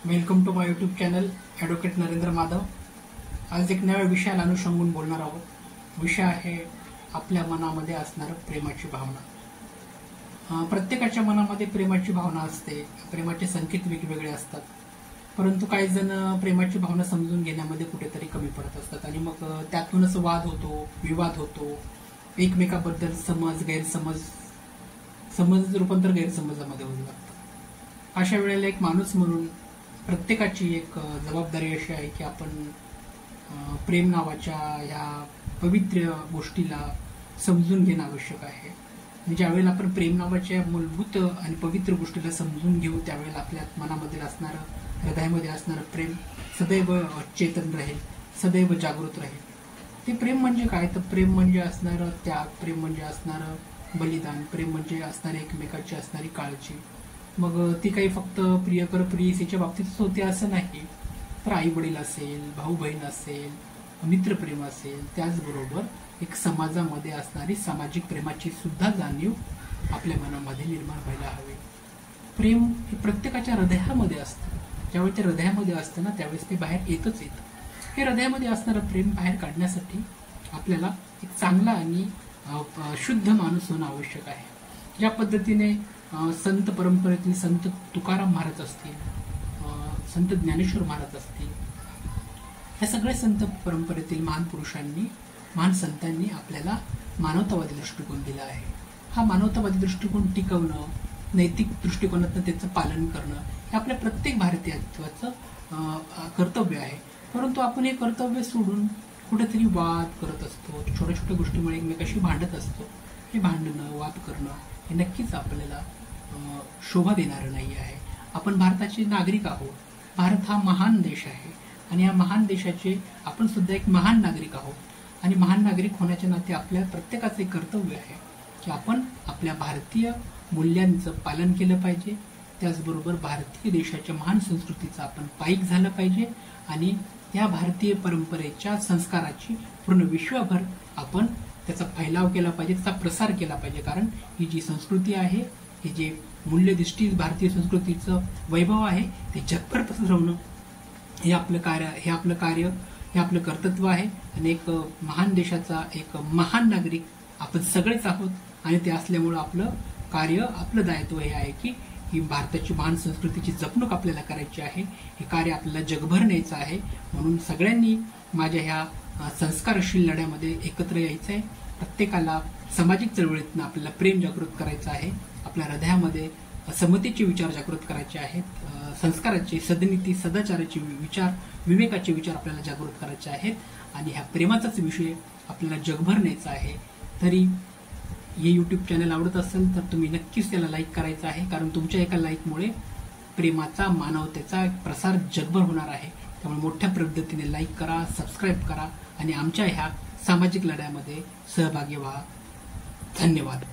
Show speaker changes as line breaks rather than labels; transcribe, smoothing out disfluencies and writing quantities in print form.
Welcome to my YouTube channel advocate Narendra Madhav. आज एक नव्या विषयाला अनुषंगून बोलणार आहोत। विषय आहे आपल्या मनामध्ये असणारं प्रेमाची भावना। प्रत्येकाच्या मनामध्ये प्रेमाची भावना असते। प्रेमाचे संकेत वेगवेगळे असतात, परंतु काही जण प्रेमाची भावना समजून घेण्यामध्ये कुठेतरी कमी पडत असतात आणि मग त्यातूनच वाद होतो, विवाद होतो, एकमेकाबद्दल समज रूपांतर गैरसमजामध्ये होऊ लागतं। अशा वेळेला एक माणूस म्हणून प्रत्येकाची एक जबाबदारी अशी आहे की आपण प्रेम नावाच्या या पवित्र गोष्टीला समजून घेणं आवश्यक आहे। आणि ज्यावेळेला आपण प्रेम नावाच्या मूलभूत आणि पवित्र गोष्टीला समजून घेऊ त्यावेळेला आपल्या मनामध्ये असणारं, हृदयामध्ये असणारं प्रेम सदैव चेतन राहील, सदैव जागृत राहील। ते प्रेम म्हणजे काय? तर प्रेम म्हणजे असणारं त्याग, प्रेम म्हणजे असणारं बलिदान, प्रेम म्हणजे असणारी एकमेकाची असणारी काळजी। मग ती काही फक्त प्रियकर प्रियसीच्या बाबतीतच होते असं नाही, तर आई वडील असेल, भाऊ बहीण असेल, मित्रप्रेम असेल, त्याचबरोबर एक समाजामध्ये असणारी सामाजिक प्रेमाची सुद्धा जाणीव आपल्या मनामध्ये निर्माण व्हायला हवी। प्रेम हे प्रत्येकाच्या हृदयामध्ये असतं। ज्यावेळी ते हृदयामध्ये असतं ना त्यावेळेस ते बाहेर येतच येतं। हे हृदयामध्ये असणारं प्रेम बाहेर काढण्यासाठी आपल्याला एक चांगला आणि शुद्ध माणूस होणं आवश्यक आहे। ज्या पद्धतीने संत परंपरेतील संत तुकाराम महाराज असतील, संत ज्ञानेश्वर महाराज असतील, हे सगळे संत परंपरेतील महान पुरुषांनी, महान संतांनी आपल्याला मानवतावादी दृष्टिकोन दिला आहे। हा मानवतावादी दृष्टिकोन टिकवणं, नैतिक दृष्टिकोनातून त्याचं पालन करणं हे आपल्या प्रत्येक भारतीयाचं कर्तव्य आहे। परंतु आपण हे कर्तव्य सोडून कुठेतरी वाद करत असतो, छोट्या छोट्या गोष्टीमुळे एकमेकाशी भांडत असतो। हे भांडणं, वाद करणं हे नक्कीच आपल्याला शोभा देणारं नाही आहे। आपण भारताचे नागरिक आहोत। भारत हा महान देश आहे आणि या महान देशाचे आपण सुद्धा एक महान नागरिक आहोत आणि महान नागरिक होण्याच्या नाते आपल्या प्रत्येकाचे कर्तव्य आहे की आपण आपल्या भारतीय मूल्यांचं पालन केलं पाहिजे। त्याचबरोबर भारतीय देशाच्या महान संस्कृतीचं आपण पाईक झालं पाहिजे आणि या भारतीय परंपरेच्या संस्काराची पूर्ण विश्वभर आपण त्याचा फैलाव केला पाहिजे, त्याचा प्रसार केला पाहिजे। कारण ही जी संस्कृती आहे, हे जे मूल्यदृष्टी भारतीय संस्कृतीचं वैभव आहे ते जगभर पसरवणं हे आपलं कार्य, हे आपलं कर्तव्य आहे। आणि एक महान देशाचा एक महान नागरिक आपण सगळेच आहोत आणि ते असल्यामुळं आपलं कार्य, आपलं दायित्व हे आहे की ही भारताची महान संस्कृतीची जपणूक आपल्याला करायची आहे। हे कार्य आपल्याला जगभर न्यायचं आहे। म्हणून सगळ्यांनी माझ्या ह्या संस्कारशील लढ्यामध्ये एकत्र यायचं आहे। प्रत्येकाला सामाजिक चळवळीतनं आपल्याला प्रेम जागृत करायचं आहे। आपल्या हृदयामध्ये समतेचे विचार जागृत करायचे आहेत, संस्काराचे, सद्नीती, सदाचाराचे विचार, विवेकाचे विचार आपल्याला जागृत करायचे आहेत आणि ह्या प्रेमाचाच विषय आपल्याला जगभर न्यायचा आहे। तरी हे यूट्यूब चॅनल आवडत असेल तर तुम्ही नक्कीच त्याला लाईक करायचं आहे, कारण तुमच्या एका लाईकमुळे प्रेमाचा, मानवतेचा प्रसार जगभर होणार आहे। त्यामुळे मोठ्या पद्धतीने लाईक करा, सबस्क्राईब करा आणि आमच्या ह्या सामाजिक लढ्यामध्ये सहभागी व्हा। धन्यवाद।